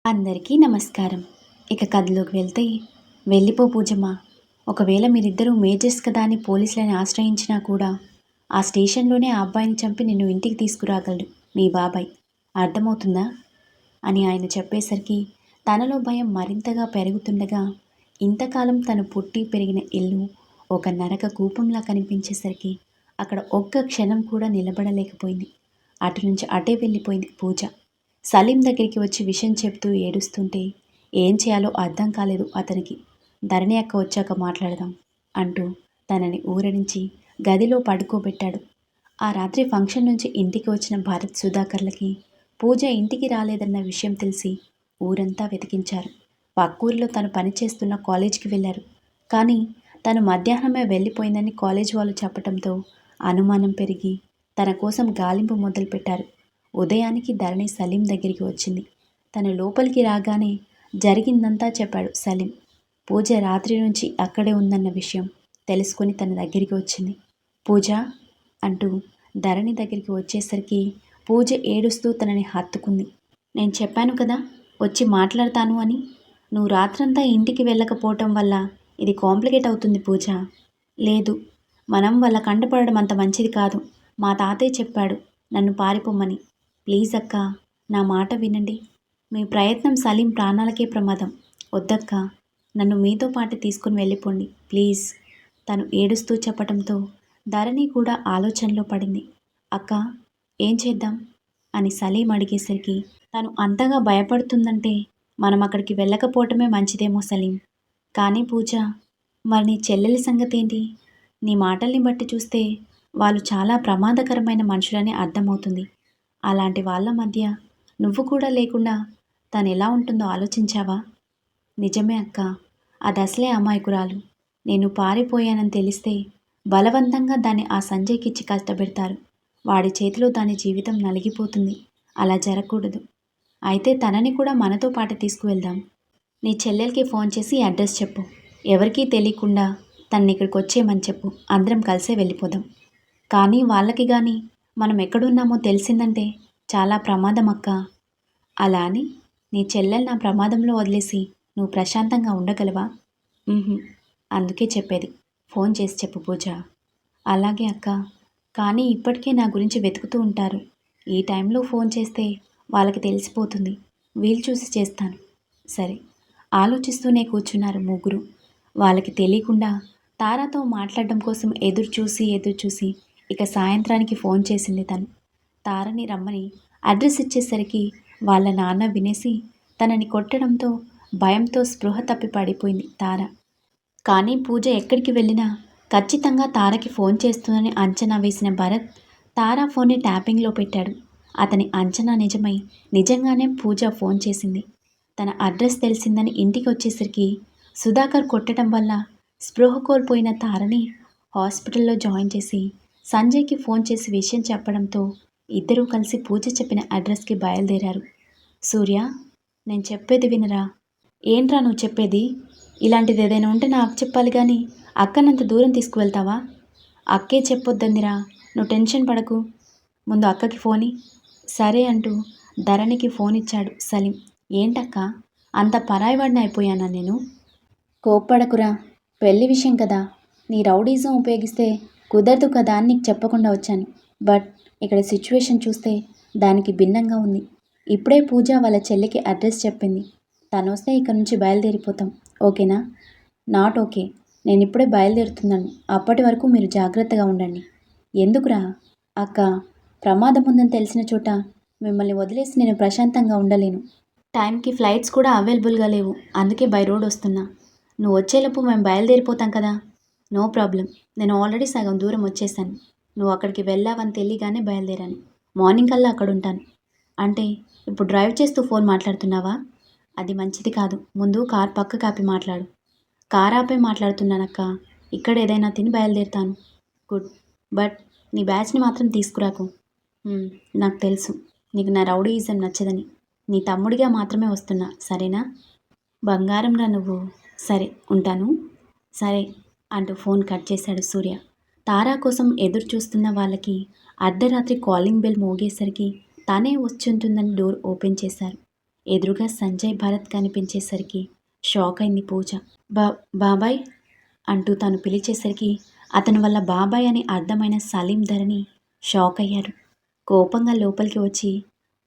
అందరికీ నమస్కారం. ఇక కథలోకి వెళ్తే, వెళ్ళిపో పూజమ్మ. ఒకవేళ మీరిద్దరూ మేజర్స్ కదా అని పోలీసులని ఆశ్రయించినా కూడా ఆ స్టేషన్లోనే ఆ అబ్బాయిని చంపి నిన్ను ఇంటికి తీసుకురాగలడు మీ బాబాయ్. అర్థమవుతుందా అని ఆయన చెప్పేసరికి తనలో భయం మరింతగా పెరుగుతుండగా, ఇంతకాలం తను పుట్టి పెరిగిన ఇల్లు ఒక నరక కూపంలా కనిపించేసరికి అక్కడ ఒక్క క్షణం కూడా నిలబడలేకపోయింది. అటు నుంచి అటే వెళ్ళిపోయింది పూజ. సలీం దగ్గరికి వచ్చి విషయం చెప్తూ ఏడుస్తుంటే ఏం చేయాలో అర్థం కాలేదు అతనికి. ధరణి అక్క వచ్చాక మాట్లాడదాం అంటూ తనని ఊరడించి గదిలో పడుకోబెట్టాడు. ఆ రాత్రి ఫంక్షన్ నుంచి ఇంటికి వచ్చిన భారత్ సుధాకర్లకి పూజ ఇంటికి రాలేదన్న విషయం తెలిసి ఊరంతా వెతికించారు. పక్కూరిలో తను పనిచేస్తున్న కాలేజీకి వెళ్ళారు. కానీ తను మధ్యాహ్నమే వెళ్ళిపోయిందని కాలేజ్ వాళ్ళు చెప్పడంతో అనుమానం పెరిగి తన కోసం గాలింపు మొదలుపెట్టారు. ఉదయానికి ధరణి సలీం దగ్గరికి వచ్చింది. తను లోపలికి రాగానే జరిగిందంతా చెప్పాడు సలీం. పూజ రాత్రి నుంచి అక్కడే ఉందన్న విషయం తెలుసుకొని తన దగ్గరికి వచ్చింది. పూజ అంటూ ధరణి దగ్గరికి వచ్చేసరికి పూజ ఏడుస్తూ తనని హత్తుకుంది. నేను చెప్పాను కదా వచ్చి మాట్లాడతాను అని. నువ్వు రాత్రంతా ఇంటికి వెళ్ళకపోవటం వల్ల ఇది కాంప్లికేట్ అవుతుంది పూజ. లేదు, మనం వాళ్ళ కంటపడడం అంత మంచిది కాదు. మా తాతయ్య చెప్పాడు నన్ను పారిపోమ్మని. ప్లీజ్ అక్క, నా మాట వినండి. మీ ప్రయత్నం సలీం ప్రాణాలకే ప్రమాదం. వద్దక్క, నన్ను మీతో పాటు తీసుకుని వెళ్ళిపోండి ప్లీజ్. తను ఏడుస్తూ చెప్పటంతో ధరణి కూడా ఆలోచనలో పడింది. అక్క, ఏం చేద్దాం అని సలీం అడిగేసరికి తను అంతగా భయపడుతుందంటే మనం అక్కడికి వెళ్ళకపోవటమే మంచిదేమో సలీం. కానీ పూజ, మరి నీ చెల్లెలి సంగతి ఏంటి? నీ మాటల్ని బట్టి చూస్తే వాళ్ళు చాలా ప్రమాదకరమైన మనుషులని అర్థమవుతుంది. అలాంటి వాళ్ళ మధ్య నువ్వు కూడా లేకుండా తను ఎలా ఉంటుందో ఆలోచించావా? నిజమే అక్క, అది అసలే అమాయకురాలు. నేను పారిపోయానని తెలిస్తే బలవంతంగా దాన్ని ఆ సంజయ్కిచ్చి కష్టపెడతారు. వాడి చేతిలో దాని జీవితం నలిగిపోతుంది. అలా జరగకూడదు. అయితే తనని కూడా మనతో పాటు తీసుకువెళ్దాం. నీ చెల్లెలకి ఫోన్ చేసి అడ్రస్ చెప్పు. ఎవరికీ తెలియకుండా తనని ఇక్కడికి వచ్చేయమని చెప్పు. అందరం కలిసే వెళ్ళిపోదాం. కానీ వాళ్ళకి కానీ మనం ఎక్కడున్నామో తెలిసిందంటే చాలా ప్రమాదం అక్క. అలా అని నీ చెల్లెలు నా ప్రమాదంలో వదిలేసి నువ్వు ప్రశాంతంగా ఉండగలవా? అందుకే చెప్పేది, ఫోన్ చేసి చెప్పు పూజ. అలాగే అక్క, కానీ ఇప్పటికే నా గురించి వెతుకుతూ ఉంటారు. ఈ టైంలో ఫోన్ చేస్తే వాళ్ళకి తెలిసిపోతుంది. వీలు చూసి చేస్తాను. సరే. ఆలోచిస్తూనే కూర్చున్నారు ముగ్గురు. వాళ్ళకి తెలియకుండా తారాతో మాట్లాడడం కోసం ఎదురు చూసి ఇక సాయంత్రానికి ఫోన్ చేసింది తను. తారని రమ్మని అడ్రస్ ఇచ్చేసరికి వాళ్ళ నాన్న వినేసి తనని కొట్టడంతో భయంతో స్పృహ తప్పి పడిపోయింది తార. కానీ పూజ ఎక్కడికి వెళ్ళినా ఖచ్చితంగా తారకి ఫోన్ చేస్తుందని అంచనా వేసిన భరత్ తారా ఫోన్ని ట్యాపింగ్లో పెట్టాడు. అతని అంచనా నిజమై నిజంగానే పూజ ఫోన్ చేసింది. తన అడ్రస్ తెలిసిందని ఇంటికి వచ్చేసరికి సుధాకర్ కొట్టడం వల్ల స్పృహ కోల్పోయిన తారని హాస్పిటల్లో జాయిన్ చేసి సంజయ్కి ఫోన్ చేసి విషయం చెప్పడంతో ఇద్దరూ కలిసి పూజ చెప్పిన అడ్రస్కి బయలుదేరారు. సూర్య, నేను చెప్పేది వినరా? ఏంట్రా నువ్వు చెప్పేది? ఇలాంటిది ఏదైనా ఉంటే నాకు చెప్పాలి కానీ అక్కనంత దూరం తీసుకువెళ్తావా? అక్కే చెప్పొద్దందిరా. నువ్వు టెన్షన్ పడకు. ముందు అక్కకి ఫోని. సరే అంటూ ధరణికి ఫోన్ ఇచ్చాడు సలీం. ఏంటక్క, అంత పరాయివాడిని అయిపోయానా నేను? కోప్పడకురా, పెళ్లి విషయం కదా. నీ రౌడీజం ఉపయోగిస్తే కుదరదు కదా అని నీకు చెప్పకుండా వచ్చాను. బట్ ఇక్కడ సిచ్యువేషన్ చూస్తే దానికి భిన్నంగా ఉంది. ఇప్పుడే పూజ వాళ్ళ చెల్లికి అడ్రస్ చెప్పింది. తను వస్తే ఇక్కడ నుంచి బయలుదేరిపోతాం. ఓకేనా? Not okay. నేను ఇప్పుడే బయలుదేరుతున్నాను. అప్పటి వరకు మీరు జాగ్రత్తగా ఉండండి. ఎందుకురా? అక్క, ప్రమాదం ఉందని తెలిసిన చోట మిమ్మల్ని వదిలేసి నేను ప్రశాంతంగా ఉండలేను. టైంకి ఫ్లైట్స్ కూడా అవైలబుల్గా లేవు. అందుకే బై రోడ్ వస్తున్నా. నువ్వు వచ్చేలోపు మేము బయలుదేరిపోతాం కదా. No problem. నేను ఆల్రెడీ సగం దూరం వచ్చేసాను. నువ్వు అక్కడికి వెళ్ళావని తెలియగానే బయలుదేరాను. మార్నింగ్ కల్లా అక్కడ ఉంటాను. అంటే ఇప్పుడు డ్రైవ్ చేస్తూ ఫోన్ మాట్లాడుతున్నావా? అది మంచిది కాదు. ముందు కార్ పక్క కాపి మాట్లాడు. కార్ ఆపే మాట్లాడుతున్నానక్క. ఇక్కడ ఏదైనా తిని బయలుదేరుతాను. గుడ్. బట్ నీ బ్యాచ్ని మాత్రం తీసుకురాకు. నాకు తెలుసు నీకు నా రౌడీయిజం నచ్చదని. నీ తమ్ముడిగా మాత్రమే వస్తున్నా, సరేనా? బంగారం రా నువ్వు. సరే, ఉంటాను. సరే అంటూ ఫోన్ కట్ చేశాడు సూర్య. తారా కోసం ఎదురు చూస్తున్న వాళ్ళకి అర్ధరాత్రి కాలింగ్ బెల్ మోగేసరికి తానే వచ్చుంటుందని డోర్ ఓపెన్ చేశారు. ఎదురుగా సంజయ్ భరత్ కనిపించేసరికి షాక్ అయింది పూజ. బా బాబాయ్ అంటూ తను పిలిచేసరికి అతని వల్ల బాబాయ్ అని అర్థమైన సలీం ధరణి షాక్ అయ్యారు. కోపంగా లోపలికి వచ్చి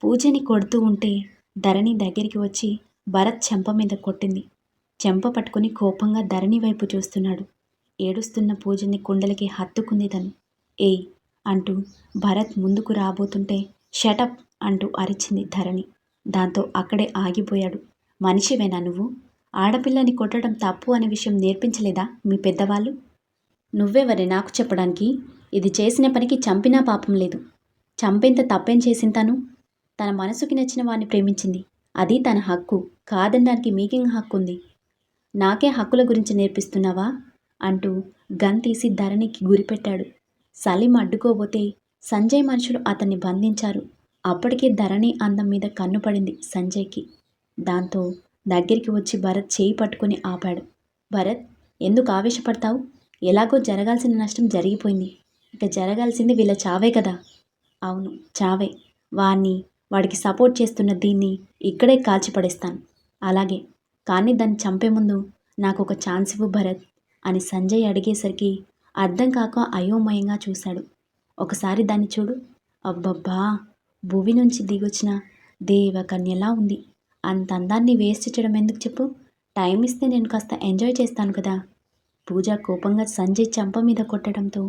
పూజని కొడుతూ ఉంటే ధరణి దగ్గరికి వచ్చి భరత్ చెంప మీద కొట్టింది. చెంప పట్టుకుని కోపంగా ధరణి వైపు చూస్తున్నాడు. ఏడుస్తున్న పూజని కుండలకి హత్తుకుంది తను. ఏయ్ అంటూ భరత్ ముందుకు రాబోతుంటే షటప్ అంటూ అరిచింది ధరణి. దాంతో అక్కడే ఆగిపోయాడు. మనిషివేనా నువ్వు? ఆడపిల్లని కొట్టడం తప్పు అనే విషయం నేర్పించలేదా మీ పెద్దవాళ్ళు? నువ్వెవరే నాకు చెప్పడానికి? ఇది చేసిన పనికి చంపినా పాపం లేదు. చంపేంత తప్పేం చేసింది తను? తన మనసుకి నచ్చిన వాడిని ప్రేమించింది. అది తన హక్కు. కాదనడానికి మీకేం హక్కు ఉంది? నాకే హక్కుల గురించి నేర్పిస్తున్నావా అంటూ గన్ తీసి ధరణికి గురిపెట్టాడు. సలీం అడ్డుకోబోతే సంజయ్ మనుషులు అతన్ని బంధించారు. అప్పటికే ధరణి అందం మీద కన్ను పడింది సంజయ్కి. దాంతో దగ్గరికి వచ్చి భరత్ చేయి పట్టుకుని ఆపాడు. భరత్, ఎందుకు ఆవేశపడతావు? ఎలాగో జరగాల్సిన నష్టం జరిగిపోయింది. ఇక జరగాల్సింది వీళ్ళ చావే కదా. అవును, చావే. వాడికి సపోర్ట్ చేస్తున్న దీన్ని ఇక్కడే కాల్చిపడేస్తాను. అలాగే, కానీ దాన్ని చంపే ముందు నాకు ఒక ఛాన్స్ ఇవ్వు భరత్ అని సంజయ్ అడిగేసరికి అర్థం కాక అయోమయంగా చూశాడు. ఒకసారి దాన్ని చూడు. అబ్బబ్బా, భూమి నుంచి దిగొచ్చిన దేవకన్యలా ఉంది. అంత అందాన్ని వేస్ట్ చేయడం ఎందుకు చెప్పు? టైం ఇస్తే నేను కాస్త ఎంజాయ్ చేస్తాను కదా. పూజ కోపంగా సంజయ్ చెంప మీద కొట్టడంతో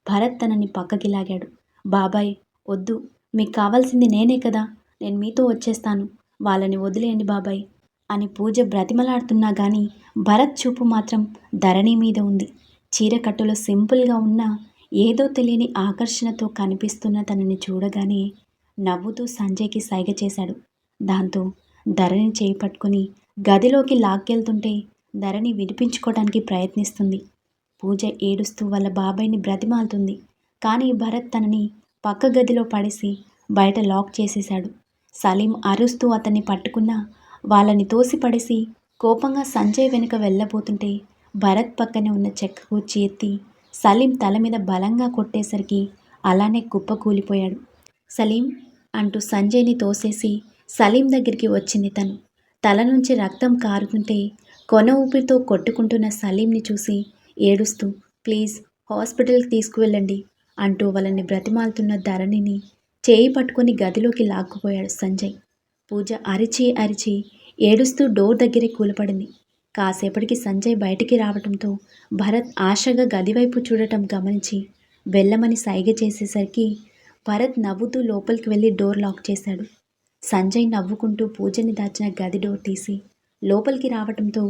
భరత్ తనని పక్కకి లాగాడు. బాబాయ్ వద్దు, మీకు కావాల్సింది నేనే కదా, నేను మీతో వచ్చేస్తాను, వాళ్ళని వదిలేయండి బాబాయ్ అని పూజ బ్రతిమలాడుతున్నా కానీ భరత్ చూపు మాత్రం ధరణి మీద ఉంది. చీరకట్టులో సింపుల్గా ఉన్న ఏదో తెలియని ఆకర్షణతో కనిపిస్తున్న తనని చూడగానే నవ్వుతూ సంజయ్కి సైగ చేశాడు. దాంతో ధరణి చేయి పట్టుకుని గదిలోకి లాక్కెళ్తుంటే ధరణి విడిపించుకోవడానికి ప్రయత్నిస్తుంది. పూజ ఏడుస్తూ వాళ్ళ బాబాయ్ని బ్రతిమాలుతుంది. కానీ భరత్ తనని పక్క గదిలో పడేసి బయట లాక్ చేసేశాడు. సలీం అరుస్తూ అతన్ని పట్టుకున్నా వాళ్ళని తోసిపడేసి కోపంగా సంజయ్ వెనుక వెళ్ళబోతుంటే భరత్ పక్కనే ఉన్న చెక్క కుర్చీ ఎత్తి సలీం తల మీద బలంగా కొట్టేసరికి అలానే కుప్పకూలిపోయాడు. సలీం అంటూ సంజయ్ని తోసేసి సలీం దగ్గరికి వచ్చింది తను. తల నుంచి రక్తం కారుతుంటే కొన ఊపిరితో కొట్టుకుంటున్న సలీంని చూసి ఏడుస్తూ ప్లీజ్ హాస్పిటల్కి తీసుకువెళ్ళండి అంటూ వాళ్ళని బ్రతిమాలుతున్న ధరణిని చేయి పట్టుకొని గదిలోకి లాక్కుపోయాడు సంజయ్. పూజ అరిచి అరిచి ఏడుస్తూ డోర్ దగ్గరే కూలపడింది. కాసేపటికి సంజయ్ బయటికి రావడంతో భరత్ ఆశగా గదివైపు చూడటం గమనించి వెళ్ళమని సైగ చేసేసరికి భరత్ నవ్వుతూ లోపలికి వెళ్ళి డోర్ లాక్ చేశాడు. సంజయ్ నవ్వుకుంటూ పూజని దాచిన గది డోర్ తీసి లోపలికి రావడంతో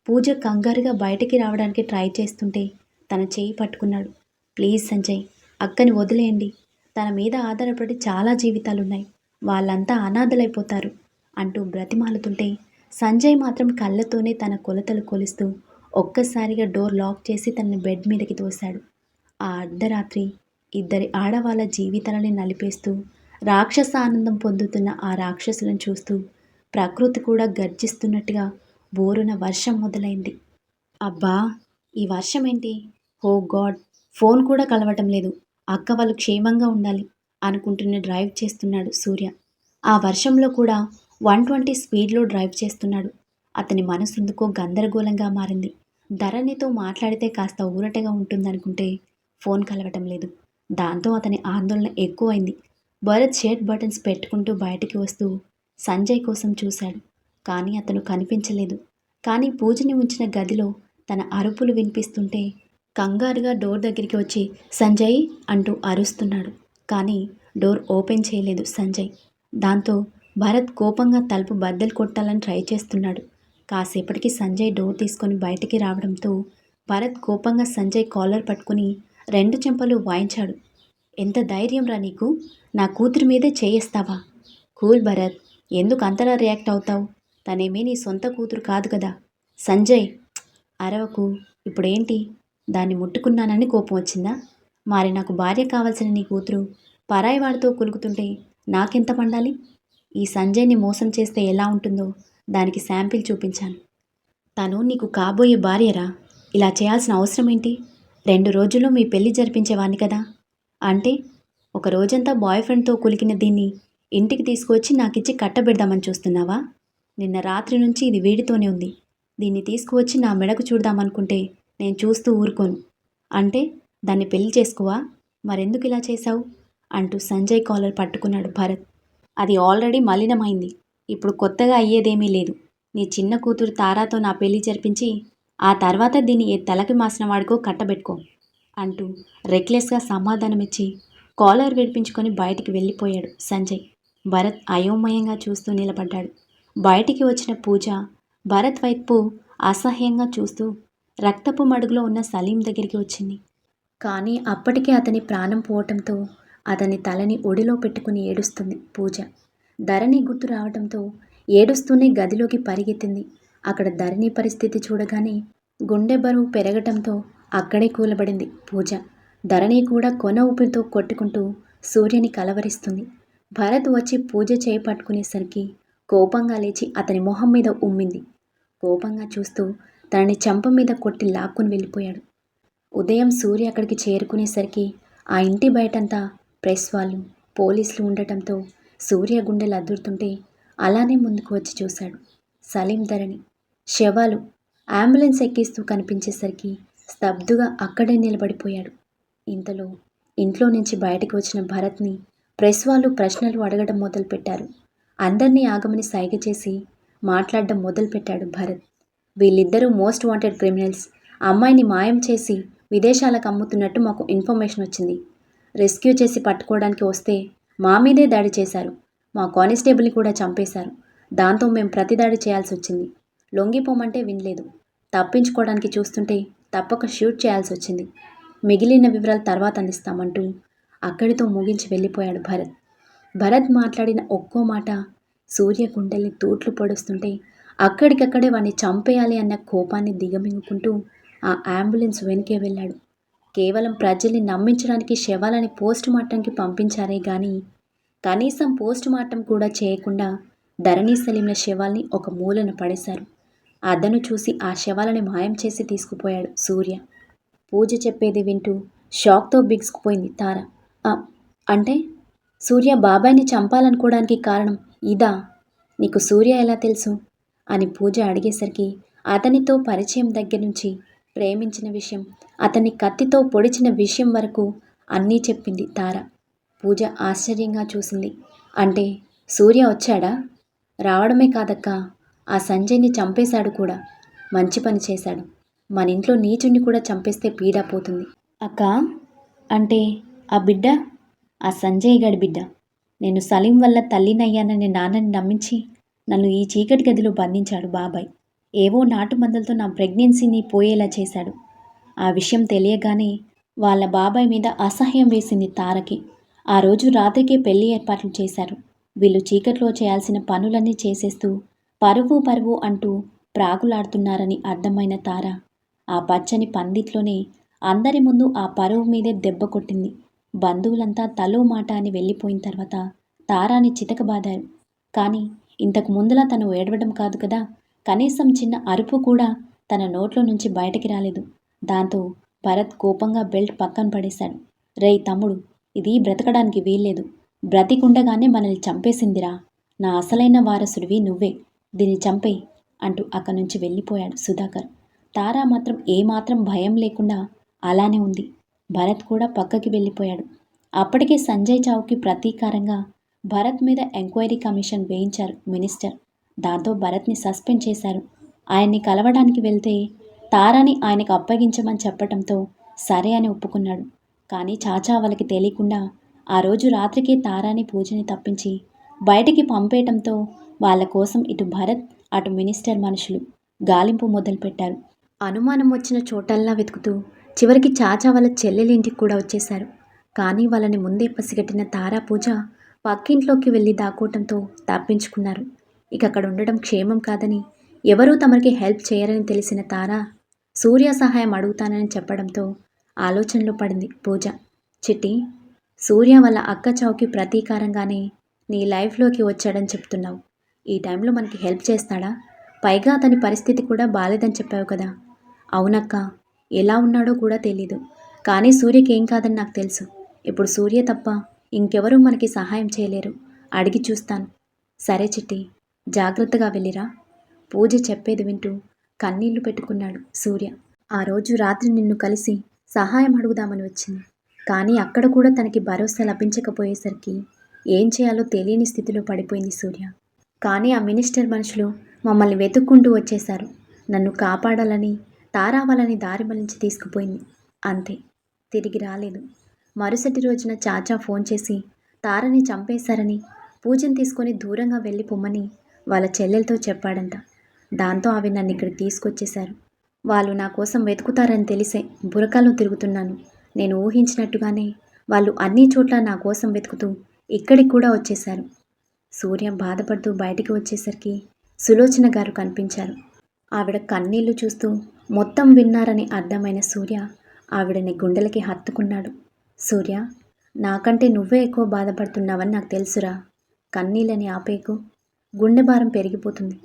పూజ కంగారుగా బయటికి రావడానికి ట్రై చేస్తుంటే తన చేయి పట్టుకున్నాడు. ప్లీజ్ సంజయ్, అక్కని వదిలేయండి. తన మీద ఆధారపడి చాలా జీవితాలున్నాయి. వాళ్ళంతా అనాథలైపోతారు అంటూ బ్రతిమాలుతుంటే సంజయ్ మాత్రం కళ్ళతోనే తన కొలతలు కొలుస్తూ ఒక్కసారిగా డోర్ లాక్ చేసి తనని బెడ్ మీదకి తోశాడు. ఆ అర్ధరాత్రి ఇద్దరి ఆడవాళ్ళ జీవితాలని నలిపేస్తూ రాక్షస ఆనందం పొందుతున్న ఆ రాక్షసులను చూస్తూ ప్రకృతి కూడా గర్జిస్తున్నట్టుగా బోరున వర్షం మొదలైంది. అబ్బా, ఈ వర్షం ఏంటి? ఓ గాడ్, ఫోన్ కూడా కలవటం లేదు. అక్క వాళ్ళు క్షేమంగా ఉండాలి అనుకుంటున్న డ్రైవ్ చేస్తున్నాడు సూర్య. ఆ వర్షంలో కూడా 120 స్పీడ్లో డ్రైవ్ చేస్తున్నాడు. అతని మనసెందుకో గందరగోళంగా మారింది. ధరణితో మాట్లాడితే కాస్త ఊరటగా ఉంటుందనుకుంటే ఫోన్ కలవటం లేదు. దాంతో అతని ఆందోళన ఎక్కువైంది. భరత్ షర్ట్ బటన్స్ పెట్టుకుంటూ బయటికి వస్తూ సంజయ్ కోసం చూశాడు. కానీ అతను కనిపించలేదు. కానీ పూజని ఉంచిన గదిలో తన అరుపులు వినిపిస్తుంటే కంగారుగా డోర్ దగ్గరికి వచ్చి సంజయ్ అంటూ అరుస్తున్నాడు. కానీ డోర్ ఓపెన్ చేయలేదు సంజయ్. దాంతో భరత్ కోపంగా తలుపు బద్దలు కొట్టాలని ట్రై చేస్తున్నాడు. కాసేపటికి సంజయ్ డోర్ తీసుకొని బయటికి రావడంతో భరత్ కోపంగా సంజయ్ కాలర్ పట్టుకుని 2 చెంపలు వాయించాడు. ఎంత ధైర్యం రా నీకు? నా కూతురి మీదే చేయిస్తావా? కూల్ భరత్, ఎందుకు అంతలా రియాక్ట్ అవుతావు? తనేమీ నీ సొంత కూతురు కాదు కదా. సంజయ్, అరవకు. ఇప్పుడేంటి? దాన్ని ముట్టుకున్నానని కోపం వచ్చిందా? మరి నాకు భార్య కావాల్సిన నీ కూతురు పరాయి వాడితో కులుకుతుంటే నాకెంత పండాలి? ఈ సంజయ్ని మోసం చేస్తే ఎలా ఉంటుందో దానికి శాంపిల్ చూపించాను. తను నీకు కాబోయే భార్యరా. ఇలా చేయాల్సిన అవసరం ఏంటి? 2 రోజుల్లో మీ పెళ్లి జరిపించేవాణ్ణి కదా. అంటే ఒక రోజంతా బాయ్ ఫ్రెండ్తో కులికిన దీన్ని ఇంటికి తీసుకువచ్చి నాకిచ్చి కట్టబెడదామని చూస్తున్నావా? నిన్న రాత్రి నుంచి ఇది వేడితోనే ఉంది. దీన్ని తీసుకువచ్చి నా మెడకు చూడదామనుకుంటే నేను చూస్తూ ఊరుకోను. అంటే దాన్ని పెళ్లి చేసుకోవా? మరెందుకు ఇలా చేశావు? అంటూ సంజయ్ కాలర్ పట్టుకున్నాడు భరత్. అది ఆల్రెడీ మలినమైంది. ఇప్పుడు కొత్తగా అయ్యేదేమీ లేదు. నీ చిన్న కూతురు తారాతో నా పెళ్లి జరిపించి ఆ తర్వాత దీన్ని ఏ తలకి మాసిన వాడికో కట్టబెట్టుకో అంటూ రెక్లెస్గా సమాధానమిచ్చి కాలర్ విడిపించుకొని బయటికి వెళ్ళిపోయాడు సంజయ్. భరత్ అయోమయంగా చూస్తూ నిలబడ్డాడు. బయటికి వచ్చిన పూజ భరత్ వైపు అసహ్యంగా చూస్తూ రక్తపు మడుగులో ఉన్న సలీం దగ్గరికి వచ్చింది. కానీ అప్పటికే అతని ప్రాణం పోవటంతో అతని తలని ఒడిలో పెట్టుకుని ఏడుస్తుంది పూజ. ధరణి గుర్తు రావడంతో ఏడుస్తూనే గదిలోకి పరిగెత్తింది. అక్కడ ధరణి పరిస్థితి చూడగానే గుండె బరువు పెరగటంతో అక్కడే కూలబడింది పూజ. ధరణి కూడా కొన ఊపిరితో కొట్టుకుంటూ సూర్యని కలవరిస్తుంది. భరత్ వచ్చి పూజ చేయి పట్టుకునేసరికి కోపంగా లేచి అతని మొహం మీద ఉమ్మింది. కోపంగా చూస్తూ తనని చెంప మీద కొట్టి లాక్కుని వెళ్ళిపోయాడు. ఉదయం సూర్య అక్కడికి చేరుకునేసరికి ఆ ఇంటి బయటంతా ప్రెస్ వాళ్ళు, పోలీసులు ఉండటంతో సూర్య గుండెలు అదురుతుంటే అలానే ముందుకు వచ్చి చూశాడు. సలీం, ధరణి శవాలు అంబులెన్స్ ఎక్కిస్తూ కనిపించేసరికి స్తబ్దుగా అక్కడే నిలబడిపోయాడు. ఇంతలో ఇంట్లో నుంచి బయటకు వచ్చిన భరత్ని ప్రెస్ వాళ్ళు ప్రశ్నలు అడగడం మొదలుపెట్టారు. అందరినీ ఆగమని సైగ చేసి మాట్లాడడం మొదలుపెట్టాడు భరత్. వీళ్ళిద్దరూ మోస్ట్ వాంటెడ్ క్రిమినల్స్. అమ్మాయిని మాయం చేసి విదేశాలకు అమ్ముతున్నట్టు మాకు ఇన్ఫర్మేషన్ వచ్చింది. రెస్క్యూ చేసి పట్టుకోవడానికి వస్తే మా మీదే దాడి చేశారు. మా కానిస్టేబుల్ని కూడా చంపేశారు. దాంతో మేము ప్రతిదాడి చేయాల్సి వచ్చింది. లొంగిపోమంటే వినలేదు. తప్పించుకోవడానికి చూస్తుంటే తప్పక షూట్ చేయాల్సి వచ్చింది. మిగిలిన వివరాలు తర్వాత అందిస్తామంటూ అక్కడితో ముగించి వెళ్ళిపోయాడు భరత్. భరత్ మాట్లాడిన ఒక్కో మాట సూర్య గుండెల్ని తూట్లు పొడుస్తుంటే అక్కడికక్కడే వాడిని చంపేయాలి అన్న కోపాన్ని దిగమింగుకుంటూ ఆ అంబులెన్స్ వెనుకే వెళ్ళాడు. కేవలం ప్రజల్ని నమ్మించడానికి శవాలని పోస్ట్ మార్టంకి పంపించారే గాని కనీసం పోస్ట్ మార్టం కూడా చేయకుండా ధరణి, సలీంల శవాల్ని ఒక మూలన పడేశారు. అదను చూసి ఆ శవాలని మాయం చేసి తీసుకుపోయాడు సూర్య. పూజ చెప్పేది వింటూ షాక్తో బిగుసుకుపోయింది తార. అంటే సూర్య బాబాయ్ని చంపాలనుకోవడానికి కారణం ఇదా? నీకు సూర్య ఎలా తెలుసు అని పూజ అడిగేసరికి అతనితో పరిచయం దగ్గర నుంచి ప్రేమించిన విషయం, అతన్ని కత్తితో పొడిచిన విషయం వరకు అన్నీ చెప్పింది తార. పూజ ఆశ్చర్యంగా చూసింది. అంటే సూర్య వచ్చాడా? రావడమే కాదక్క, ఆ సంజయ్ని చంపేశాడు కూడా. మంచి పని చేశాడు. మన ఇంట్లో నీచుణ్ణి కూడా చంపేస్తే పీడా పోతుంది. అక్క అంటే ఆ బిడ్డ ఆ సంజయ్ గడి బిడ్డ. నేను సలీం వల్ల తల్లినయ్యానని నాన్నని నమ్మించి నన్ను ఈ చీకటి గదిలో బంధించాడు బాబాయ్. ఏవో నాటు మందలతో నా ప్రెగ్నెన్సీని పోయేలా చేశాడు. ఆ విషయం తెలియగానే వాళ్ళ బాబాయ్ మీద అసహ్యం వేసింది తారకి. ఆ రోజు రాత్రికే పెళ్లి ఏర్పాట్లు చేశారు. వీళ్ళు చీకట్లో చేయాల్సిన పనులన్నీ చేసేస్తూ పరువు అంటూ ప్రాకులాడుతున్నారని అర్థమైన తార ఆ పచ్చని పందిట్లోనే అందరి ముందు ఆ పరువు మీదే దెబ్బ కొట్టింది. బంధువులంతా తలో మాట అని వెళ్ళిపోయిన తర్వాత తారాని చితకబాదారు. కానీ ఇంతకు ముందులా తను ఏడవడం కాదు కదా, కనీసం చిన్న అరుపు కూడా తన నోట్లో నుంచి బయటికి రాలేదు. దాంతో భరత్ కోపంగా బెల్ట్ పక్కన పడేశాడు. రేయ్ తమ్ముడు, ఇది బ్రతకడానికి వీల్లేదు. బ్రతికుండగానే మనల్ని చంపేసిందిరా. నా అసలైన వారసుడివి నువ్వే. దీన్ని చంపేయి అంటూ అక్కడి నుంచి వెళ్ళిపోయాడు సుధాకర్. తారా మాత్రం ఏమాత్రం భయం లేకుండా అలానే ఉంది. భరత్ కూడా పక్కకి వెళ్ళిపోయాడు. అప్పటికే సంజయ్ చావుకి ప్రతీకారంగా భరత్ మీద ఎంక్వైరీ కమిషన్ వేయించారు మినిస్టర్. దాంతో భరత్ని సస్పెండ్ చేశారు. ఆయన్ని కలవడానికి వెళ్తే తారాని ఆయనకు అప్పగించమని చెప్పడంతో సరే అని ఒప్పుకున్నాడు. కానీ చాచా వాళ్ళకి తెలియకుండా ఆ రోజు రాత్రికే తారాని, పూజని తప్పించి బయటికి పంపేయటంతో వాళ్ళ కోసం ఇటు భరత్ అటు మినిస్టర్ మనుషులు గాలింపు మొదలుపెట్టారు. అనుమానం వచ్చిన చోటల్లా వెతుకుతూ చివరికి చాచా వాళ్ళ చెల్లెలింటికి కూడా వచ్చేశారు. కానీ వాళ్ళని ముందే పసిగట్టిన తారా, పూజ పక్కింట్లోకి వెళ్ళి దాక్కోవటంతో తప్పించుకున్నారు. ఇక అక్కడ ఉండడం క్షేమం కాదని, ఎవరూ తమకి హెల్ప్ చేయరని తెలిసిన తారా సూర్య సహాయం అడుగుతానని చెప్పడంతో ఆలోచనలో పడింది పూజ. చిట్టి, సూర్య వాళ్ళ అక్క చావుకి ప్రతీకారంగానే నీ లైఫ్లోకి వచ్చాడని చెప్తున్నావు. ఈ టైంలో మనకి హెల్ప్ చేస్తాడా? పైగా అతని పరిస్థితి కూడా బాలేదని చెప్పావు కదా. అవునక్క, ఎలా ఉన్నాడో కూడా తెలీదు. కానీ సూర్యకి ఏం కాదని నాకు తెలుసు. ఇప్పుడు సూర్య తప్ప ఇంకెవరూ మనకి సహాయం చేయలేరు. అడిగి చూస్తాను. సరే చిట్టి, జాగ్రత్తగా వెళ్ళిరా. పూజ చెప్పేది వింటూ కన్నీళ్లు పెట్టుకున్నాడు సూర్య. ఆ రోజు రాత్రి నిన్ను కలిసి సహాయం అడుగుదామని వచ్చింది. కానీ అక్కడ కూడా తనకి భరోసా లభించకపోయేసరికి ఏం చేయాలో తెలియని స్థితిలో పడిపోయింది సూర్య. కానీ ఆ మినిస్టర్ మనుషులు మమ్మల్ని వెతుక్కుంటూ వచ్చేశారు. నన్ను కాపాడాలని, తారావాలని దారి మళ్లించి తీసుకుపోయింది. అంతే, తిరిగి రాలేదు. మరుసటి రోజున చాచా ఫోన్ చేసి తారని చంపేశారని, పూజను తీసుకొని దూరంగా వెళ్ళిపోమ్మని వాళ్ళ చెల్లెలతో చెప్పాడంట. దాంతో అవి నన్ను ఇక్కడికి తీసుకొచ్చేశారు. వాళ్ళు నా కోసం వెతుకుతారని తెలిసే బురకాలో తిరుగుతున్నాను. నేను ఊహించినట్టుగానే వాళ్ళు అన్ని చోట్ల నా కోసం వెతుకుతూ ఇక్కడికి కూడా వచ్చేశారు. సూర్య బాధపడుతూ బయటికి వచ్చేసరికి సులోచన గారు కనిపించారు. ఆవిడ కన్నీళ్లు చూస్తూ మొత్తం విన్నారని అర్థమైన సూర్య ఆవిడని గుండెలకి హత్తుకున్నాడు. సూర్య, నాకంటే నువ్వే ఎక్కువ బాధపడుతున్నావని నాకు తెలుసురా. కన్నీళ్ళని ఆపేకు. గుండె భారం పెరిగిపోతుంది.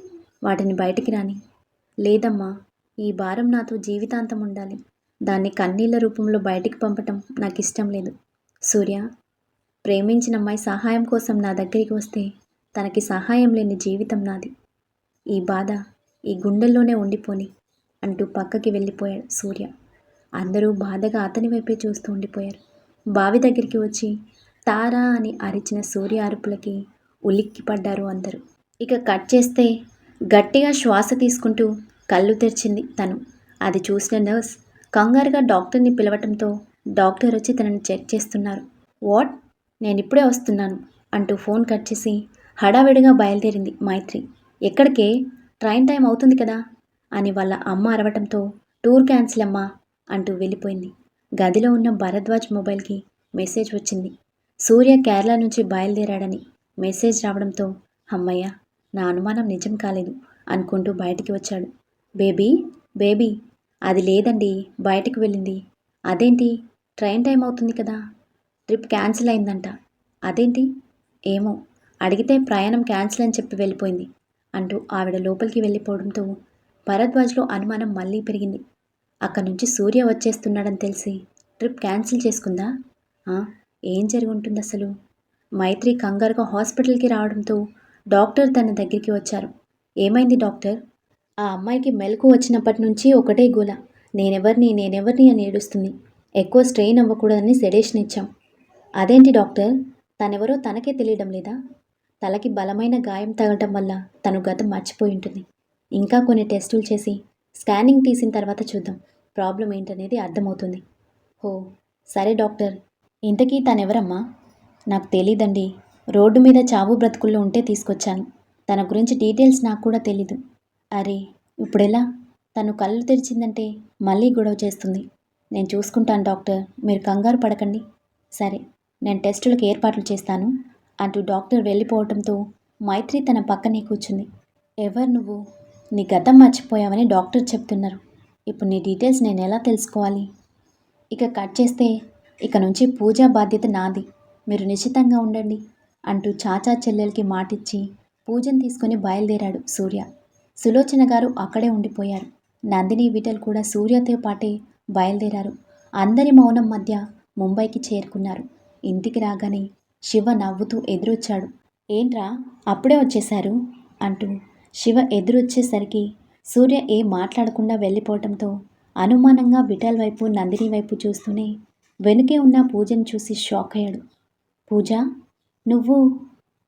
వాటిని బయటికి రాని. లేదమ్మా, ఈ భారం నాతో జీవితాంతం ఉండాలి. దాన్ని కన్నీళ్ల రూపంలో బయటికి పంపటం నాకు ఇష్టం లేదు. సూర్య, ప్రేమించిన అమ్మాయి సహాయం కోసం నా దగ్గరికి వస్తే తనకి సహాయం లేని జీవితం నాది. ఈ బాధ ఈ గుండెల్లోనే ఉండిపోని అంటూ పక్కకి వెళ్ళిపోయాడు సూర్య. అందరూ బాధగా అతని వైపే చూస్తూ ఉండిపోయారు. బావి దగ్గరికి వచ్చి తారా అని అరిచిన సూర్య అరుపులకి ఉలిక్కి పడ్డారు అందరూ. ఇక కట్ చేస్తే గట్టిగా శ్వాస తీసుకుంటూ కళ్ళు తెరిచింది తను. అది చూసిన నర్స్ కంగారుగా డాక్టర్ని పిలవటంతో డాక్టర్ వచ్చి తనని చెక్ చేస్తున్నారు. వాట్? నేనిప్పుడే వస్తున్నాను అంటూ ఫోన్ కట్ చేసి హడావిడిగా బయలుదేరింది మైత్రి. ఎక్కడికే? ట్రైన్ టైం అవుతుంది కదా అని వాళ్ళ అమ్మ అరవటంతో టూర్ క్యాన్సిల్ అమ్మా అంటూ వెళ్ళిపోయింది. గదిలో ఉన్న భరద్వాజ్ మొబైల్కి మెసేజ్ వచ్చింది. సూర్య కేరళ నుంచి బయలుదేరాడని మెసేజ్ రావడంతో అమ్మయ్య, నా అనుమానం నిజం కాలేదు అనుకుంటూ బయటికి వచ్చాడు. బేబీ బేబీ అది లేదండి, బయటికి వెళ్ళింది. అదేంటి? ట్రైన్ టైం అవుతుంది కదా. ట్రిప్ క్యాన్సిల్ అయిందంట. అదేంటి? ఏమో, అడిగితే ప్రయాణం క్యాన్సిల్ అని చెప్పి వెళ్ళిపోయింది అంటూ ఆవిడ లోపలికి వెళ్ళిపోవడంతో భరద్వాజ్లో అనుమానం మళ్ళీ పెరిగింది. అక్కడి నుంచి సూర్య వచ్చేస్తున్నాడని తెలిసి ట్రిప్ క్యాన్సిల్ చేసుకుందా? ఏం జరిగి ఉంటుంది అసలు? మైత్రి కంగారుగా హాస్పిటల్కి రావడంతో డాక్టర్ తన దగ్గరికి వచ్చారు. ఏమైంది డాక్టర్? ఆ అమ్మాయికి మెలకు వచ్చినప్పటి నుంచి ఒకటే గోల, నేనెవర్ని అని ఏడుస్తుంది. ఎక్కువ స్ట్రెయిన్ అవ్వకూడదని సెడేషన్ ఇచ్చాం. అదేంటి డాక్టర్, తనెవరో తనకే తెలియడం లేదా? తలకి బలమైన గాయం తగలటం వల్ల తను గతం మర్చిపోయి ఉంటుంది. ఇంకా కొన్ని టెస్టులు చేసి స్కానింగ్ తీసిన తర్వాత చూద్దాం, ప్రాబ్లం ఏంటనేది అర్థమవుతుంది. హో, సరే డాక్టర్. ఇంతకీ తనెవరమ్మా? నాకు తెలీదండి. రోడ్డు మీద చావు బ్రతుకుల్లో ఉంటే తీసుకొచ్చాను. తన గురించి డీటెయిల్స్ నాకు కూడా తెలీదు. అరే, ఇప్పుడెలా? తను కళ్ళు తెరిచిందంటే మళ్ళీ గొడవ చేస్తుంది. నేను చూసుకుంటాను డాక్టర్, మీరు కంగారు పడకండి. సరే, నేను టెస్టులకు ఏర్పాట్లు చేస్తాను అంటూ డాక్టర్ వెళ్ళిపోవడంతో మైత్రి తన పక్కనే కూర్చుంది. ఎవరు నువ్వు? నీ గతం మర్చిపోయావని డాక్టర్ చెప్తున్నారు. ఇప్పుడు నీ డీటెయిల్స్ నేను ఎలా తెలుసుకోవాలి? ఇక కట్ చేస్తే ఇక నుంచి పూజా బాధ్యత నాది, మీరు నిశ్చితంగా ఉండండి అంటూ చాచా చెల్లెలకి మాటిచ్చి పూజను తీసుకుని బయలుదేరాడు సూర్య. సులోచన గారు అక్కడే ఉండిపోయారు. నందిని విఠల్ కూడా సూర్యతో పాటే బయలుదేరారు. అందరి మౌనం మధ్య ముంబైకి చేరుకున్నారు. ఇంటికి రాగానే శివ నవ్వుతూ ఎదురొచ్చాడు. ఏంట్రా అప్పుడే వచ్చేశారు అంటూ శివ ఎదురొచ్చేసరికి సూర్య ఏం మాట్లాడకుండా వెళ్ళిపోవటంతో అనుమానంగా విఠల్ వైపు నందిని వైపు చూస్తూనే వెనుకే ఉన్న పూజను చూసి షాక్ అయ్యాడు. పూజ, నువ్వు?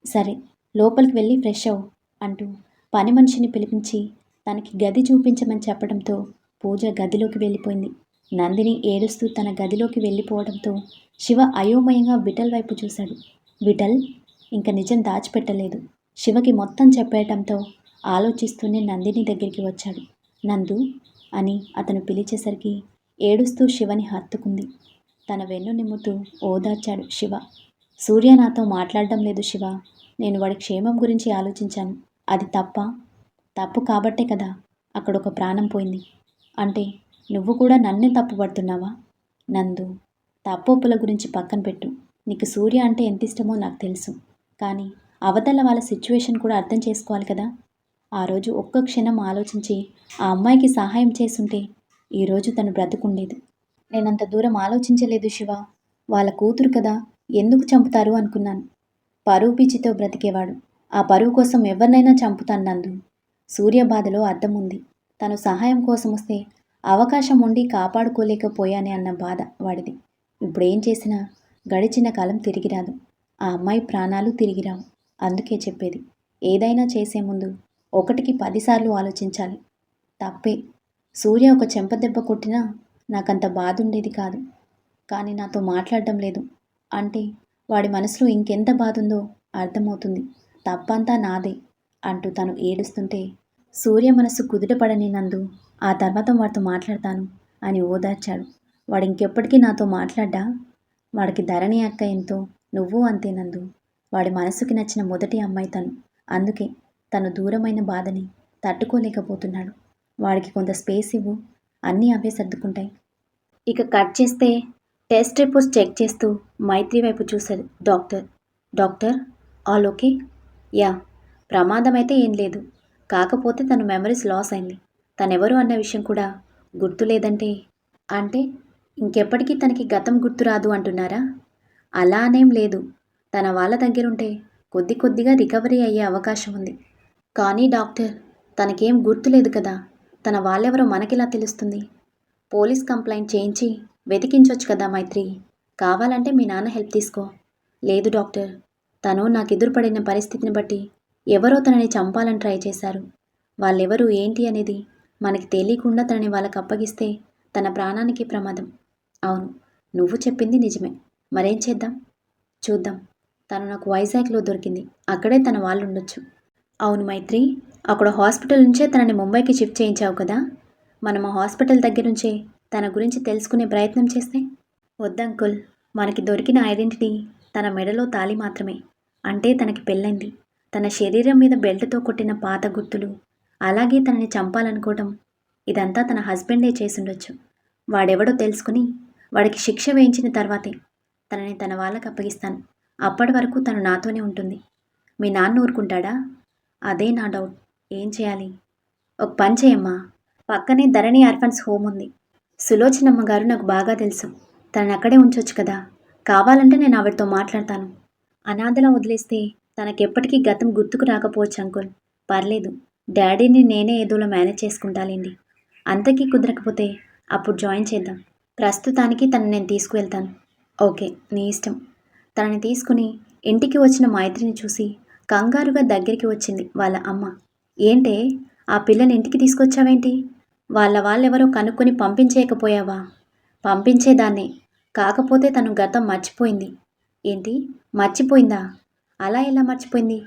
సరే, లోపలికి వెళ్ళి ఫ్రెష్ అవ్వు అంటూ పని మనిషిని పిలిపించి తనకి గది చూపించమని చెప్పడంతో పూజ గదిలోకి వెళ్ళిపోయింది. నందిని ఏడుస్తూ తన గదిలోకి వెళ్ళిపోవడంతో శివ అయోమయంగా విఠల్ వైపు చూశాడు. విఠల్ ఇంక నిజం దాచిపెట్టలేదు. శివకి మొత్తం చెప్పేయటంతో ఆలోచిస్తూనే నందిని దగ్గరికి వచ్చాడు. నందు అని అతను పిలిచేసరికి ఏడుస్తూ శివని హత్తుకుంది. తన వెన్ను నిమ్ముతూ ఓదార్చాడు శివ. సూర్య నాతో మాట్లాడడం లేదు శివ. నేను వాడి క్షేమం గురించి ఆలోచించాను. అది తప్ప? తప్పు కాబట్టే కదా అక్కడ ఒక ప్రాణం పోయింది. అంటే నువ్వు కూడా నన్నే తప్పు పడుతున్నావా? నందు, తప్పొప్పుల గురించి పక్కన పెట్టు. నీకు సూర్య అంటే ఎంత ఇష్టమో నాకు తెలుసు. కానీ అవతల వాళ్ళ సిచ్యువేషన్ కూడా అర్థం చేసుకోవాలి కదా. ఆ రోజు ఒక్క క్షణం ఆలోచించి ఆ అమ్మాయికి సహాయం చేసుంటే ఈరోజు తను బ్రతుకుండేది. నేనంత దూరం ఆలోచించలేదు శివ. వాళ్ళ కూతురు కదా, ఎందుకు చంపుతారు అనుకున్నాను. పరువు పిచ్చితో బ్రతికేవాడు ఆ పరువు కోసం ఎవరినైనా చంపుతాను నందు. సూర్య బాధలో అర్థం ఉంది. తను సహాయం కోసం వస్తే అవకాశం ఉండి కాపాడుకోలేకపోయానే అన్న బాధ వాడిది. ఇప్పుడేం చేసినా గడిచిన కాలం తిరిగి రాదు. ఆ అమ్మాయి ప్రాణాలు తిరిగి రావు. అందుకే చెప్పేది, ఏదైనా చేసే ముందు 1కి 10 సార్లు ఆలోచించాలి. తప్పే. సూర్య ఒక చెంపదెబ్బ కొట్టినా నాకంత బాధ ఉండేది కాదు. కానీ నాతో మాట్లాడడం లేదు అంటే వాడి మనసులో ఇంకెంత బాధ ఉందో అర్థమవుతుంది. తప్పంతా నాదే అంటూ తను ఏడుస్తుంటే సూర్య మనసు కుదుటపడని నందు ఆ తర్వాత వాడితో మాట్లాడతాను అని ఓదార్చాడు. వాడు ఇంకెప్పటికీ నాతో మాట్లాడ్డా? వాడికి ధరణి అక్క ఎంతో నువ్వు అంతే నందు. వాడి మనసుకి నచ్చిన మొదటి అమ్మాయి తను. అందుకే తను దూరమైన బాధని తట్టుకోలేకపోతున్నాడు. వాడికి కొంత స్పేస్ ఇవ్వు, అన్నీ అవే సర్దుకుంటాయి. ఇక కట్ చేస్తే టెస్ట్ రిపోర్ట్స్ చెక్ చేస్తూ మైత్రి వైపు చూశాడు doctor. Doctor, all okay? Yeah, ప్రమాదం అయితే ఏం లేదు. కాకపోతే తను మెమరీస్ లాస్ అయింది. తనెవరు అన్న విషయం కూడా గుర్తులేదంటే అంటే ఇంకెప్పటికీ తనకి గతం గుర్తురాదు అంటున్నారా? అలా అనేం లేదు. తన వాళ్ళ దగ్గరుంటే కొద్ది కొద్దిగా రికవరీ అయ్యే అవకాశం ఉంది. కానీ డాక్టర్, తనకేం గుర్తులేదు కదా. తన వాళ్ళెవరో మనకెలా తెలుస్తుంది? పోలీస్ కంప్లైంట్ చేయించి వెతికించొచ్చు కదా మైత్రి. కావాలంటే మీ నాన్న హెల్ప్ తీసుకో. లేదు డాక్టర్, తను నాకెదురుపడిన పరిస్థితిని బట్టి ఎవరో తనని చంపాలని ట్రై చేశారు. వాళ్ళెవరు ఏంటి అనేది మనకి తెలియకుండా తనని వాళ్ళకి అప్పగిస్తే తన ప్రాణానికి ప్రమాదం. అవును, నువ్వు చెప్పింది నిజమే. మరేం చేద్దాం? చూద్దాం. తను నాకు వైజాగ్లో దొరికింది. అక్కడే తన వాళ్ళు ఉండొచ్చు. అవును మైత్రి, అక్కడ హాస్పిటల్ నుంచే తనని ముంబైకి షిఫ్ట్ చేయించావు కదా. మనం ఆ హాస్పిటల్ దగ్గర నుంచే తన గురించి తెలుసుకునే ప్రయత్నం చేస్తే? వద్దంకుల్, మనకి దొరికిన ఐడెంటిటీ తన మెడలో తాళి మాత్రమే. అంటే తనకి పెళ్ళైంది. తన శరీరం మీద బెల్ట్తో కొట్టిన పాత గుర్తులు, అలాగే తనని చంపాలనుకోవటం, ఇదంతా తన హస్బెండే చేసుండొచ్చు. వాడెవడో తెలుసుకుని వాడికి శిక్ష వేయించిన తర్వాతే తనని తన వాళ్ళకి అప్పగిస్తాను. అప్పటి వరకు తను నాతోనే ఉంటుంది. మీ నాన్న ఊరుకుంటాడా? అదే నా డౌట్. ఏం చేయాలి? ఒక పని చేయమ్మా, పక్కనే ధరణి ఆర్ఫన్స్ హోమ్ ఉంది. సులోచనమ్మ గారు నాకు బాగా తెలుసు. తనని అక్కడే ఉంచొచ్చు కదా. కావాలంటే నేను ఆవిడతో మాట్లాడతాను. అనాథలా వదిలేస్తే తనకెప్పటికీ గతం గుర్తుకు రాకపోవచ్చు అంకుల్. పర్లేదు, డాడీని నేనే ఏదోలా మేనేజ్ చేసుకుంటాలేండి. అంతకీ కుదరకపోతే అప్పుడు జాయిన్ చేద్దాం. ప్రస్తుతానికి తను నేను తీసుకువెళ్తాను. ఓకే, నీ ఇష్టం. తనని తీసుకుని ఇంటికి వచ్చిన మైత్రిని చూసి కంగారుగా దగ్గరికి వచ్చింది వాళ్ళ అమ్మ. ఏంటే, ఆ పిల్లని ఇంటికి తీసుకొచ్చావేంటి? వాళ్ళెవరో కనుక్కొని పంపించేయకపోయావా? పంపించేదాన్నే, కాకపోతే తను గతం మర్చిపోయింది. ఏంటి, మర్చిపోయిందా? అలా ఎలా మర్చిపోయింది?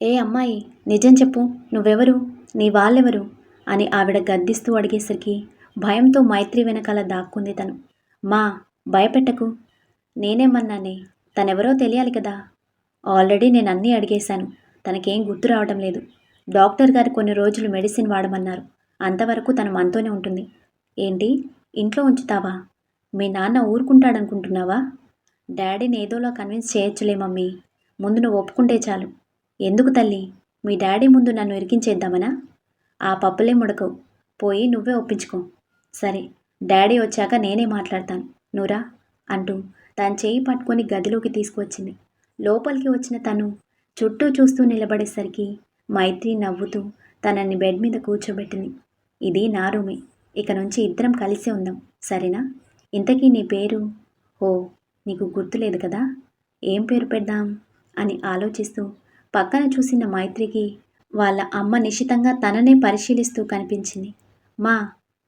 ఏ అమ్మాయి, నిజం చెప్పు, నువ్వెవరు? నీ వాళ్ళెవరు అని ఆవిడ గద్దిస్తూ అడిగేసరికి భయంతో మైత్రి వెనకాల దాక్కుంది తను. మా, భయపెట్టకు. నేనేమన్నానే? తనెవరో తెలియాలి కదా. ఆల్రెడీ నేను అన్నీ అడిగేశాను. తనకేం గుర్తు రావడం లేదు. డాక్టర్ గారు కొన్ని రోజులు మెడిసిన్ వాడమన్నారు. అంతవరకు తను మనతోనే ఉంటుంది. ఏంటి, ఇంట్లో ఉంచుతావా? మీ నాన్న ఊరుకుంటాడనుకుంటున్నావా? డాడీని ఏదోలా కన్విన్స్ చేయొచ్చులే మమ్మీ. ముందు నువ్వు ఒప్పుకుంటే చాలు. ఎందుకు తల్లి, మీ డాడీ ముందు నన్ను ఇరికించేద్దామనా? ఆ పప్పులే ముడకవు. పోయి నువ్వే ఒప్పించుకో. సరే, డాడీ వచ్చాక నేనే మాట్లాడతాను, నువ్వురా అంటూ తన చేయి పట్టుకొని గదిలోకి తీసుకువచ్చింది. లోపలికి వచ్చిన తను చుట్టూ చూస్తూ నిలబడేసరికి మైత్రి నవ్వుతూ తనని బెడ్ మీద కూర్చోబెట్టింది. ఇది నా రూమే. ఇక నుంచి ఇద్దరం కలిసే ఉందాం, సరేనా? ఇంతకీ నీ పేరు? ఓ, నీకు గుర్తులేదు కదా. ఏం పేరు పెడదాం అని ఆలోచిస్తూ పక్కన చూసిన మైత్రికి వాళ్ళ అమ్మ నిశితంగా తననే పరిశీలిస్తూ కనిపించింది. మా,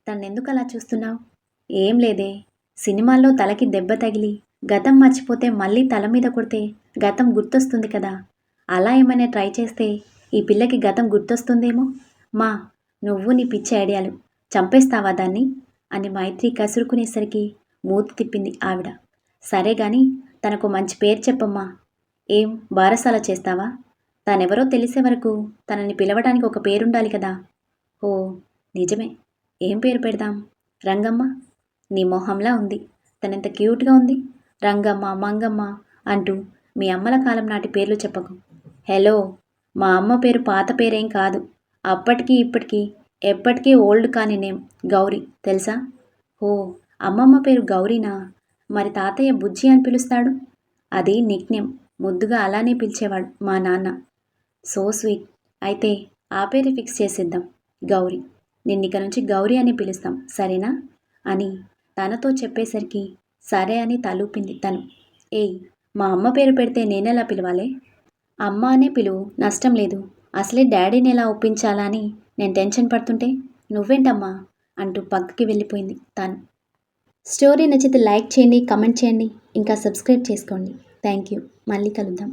తన్నెందుకు అలా చూస్తున్నావు? ఏం లేదే. సినిమాల్లో తలకి దెబ్బ తగిలి గతం మర్చిపోతే మళ్ళీ తల మీద కొడితే గతం గుర్తొస్తుంది కదా. అలా ఏమైనా ట్రై చేస్తే ఈ పిల్లకి గతం గుర్తొస్తుందేమో. మా, నువ్వు నీ పిచ్చి ఐడియాలు. చంపేస్తావా దాన్ని అని మైత్రి కసురుకునేసరికి మూతి తిప్పింది ఆవిడ. సరే గాని తనకు మంచి పేరు చెప్పమ్మా. ఏం బారసాల చేస్తావా? తనెవరో తెలిసే వరకు తనని పిలవడానికి ఒక పేరుండాలి కదా. ఓ, నిజమే. ఏం పేరు పెడదాం? రంగమ్మ. నీ మొహంలా ఉంది. తనెంత క్యూట్గా ఉంది. రంగమ్మ, మంగమ్మ అంటూ మీ అమ్మల కాలం నాటి పేర్లు చెప్పకు. హలో, మా అమ్మ పేరు పాత పేరేం కాదు. అప్పటికీ ఇప్పటికీ ఎప్పటికీ ఓల్డ్ కాని నేమ్ గౌరీ, తెలుసా? ఓ, అమ్మమ్మ పేరు గౌరీనా? మరి తాతయ్య బుజ్జి అని పిలుస్తాడు. అది నిక్ నేమ్. ముద్దుగా అలానే పిలిచేవాడు మా నాన్న. So sweet. అయితే ఆ పేరే ఫిక్స్ చేసేద్దాం. గౌరీ. నిన్నిక నుంచి గౌరీ అని పిలుస్తాం సరేనా అని తనతో చెప్పేసరికి సరే అని తలూపింది తను. ఏయ్, మా అమ్మ పేరు పెడితే నేనెలా పిలవాలే? అమ్మ అనే పిలువు, నష్టం లేదు. అసలే డాడీని ఎలా ఒప్పించాలా అని నేను టెన్షన్ పడుతుంటే నువ్వేంటమ్మా అంటూ పక్కకి వెళ్ళిపోయింది తను. స్టోరీ నచ్చితే లైక్ చేయండి, కమెంట్ చేయండి, ఇంకా సబ్స్క్రైబ్ చేసుకోండి. Thank you. మళ్ళీ కలుద్దాం.